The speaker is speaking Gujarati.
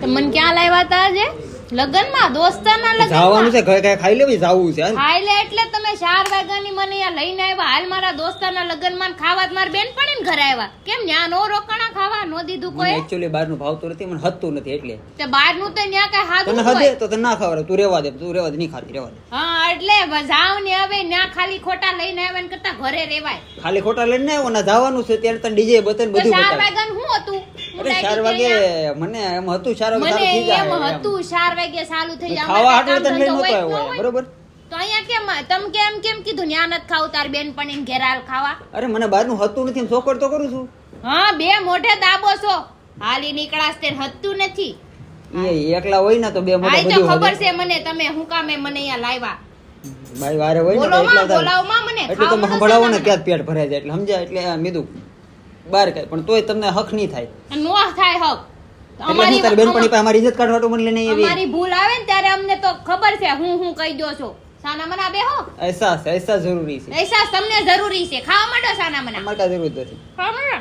મને ક્યાં લાવ્યા હતા આજે લગનમાં દોસ્તાના લગન જવાનું છે ઘરે ખાઈ લેવી જાવું છે ખાઈ લે એટલે તમે 4 વાગ્યાની મને અહીંયા લઈને આવ્યા હાલ મારા દોસ્તાના લગનમાં ખાવા માર બેન પણ ઘરે આવ્યા કેમ ન્યા નો રોકાણા ખાવા નો દીધું કોઈ એક્ચ્યુઅલી બહારનું ભાવતું નથી મને હતું નથી એટલે તે બહારનું તો ન્યા કઈ હાદું તને હદે તો તને ના ખબર તું રેવા દે નહીં ખાતી રેવા દે હા એટલે જાવ ને હવે ન્યા ખાલી ખોટા લઈને આવ્યા ને કરતા ઘરે રેવાય ખાલી ખોટા લઈને આવ્યો ને જવાનું છે ત્યારે તને ડીજે બતન બધું 4 વાગ્યાનું શું હતું અરે 4 વાગે મને એમ હતું 4 વાગે મને થઈ જાય એમ હતું 4 વાગે ચાલુ થઈ જાય ખાવા હાટું તને નતો આવ્યો બરોબર તો અહીંયા કેમ કેમ કીધું ન્યા નત ખાવ તાર બેન પણ ઘેરાલ ખાવા અરે મને બહારનું હતું નથી ચોકડ તો કરું છું હા બે મોઢે દાબો છો હાલી નીકળાસ તે હતું નથી એ એકલા હોય ને તો બે મોઢે બધું બધું ખબર છે મને તમે હું કામે મને અહીંયા લાવ્યા ભાઈ વારે હોય ને બોલાવમાં બોલાવમાં મને એટલે તમે સંભળાવો ને ક્યાં પેટ ભરાય જાય એટલે સમજ્યા એટલે મીધું બહાર કાય પણ તોય તમને હક નહીં થાય નો થાય હક અમારી તારી બેનપણી પાસે અમારી ઇજ્જત કાઢવા મને લઈને આવી અમારી ભૂલ આવે ને ત્યારે અમને તો ખબર છે હું કહી દો છો સાના મના બેહો અહેસાસ જરૂરી છે અહેસાસ તમને જરૂરી છે ખાવા માંડો સાના મના અમારે કાંઈ જરૂર નથી ખાવા માંડો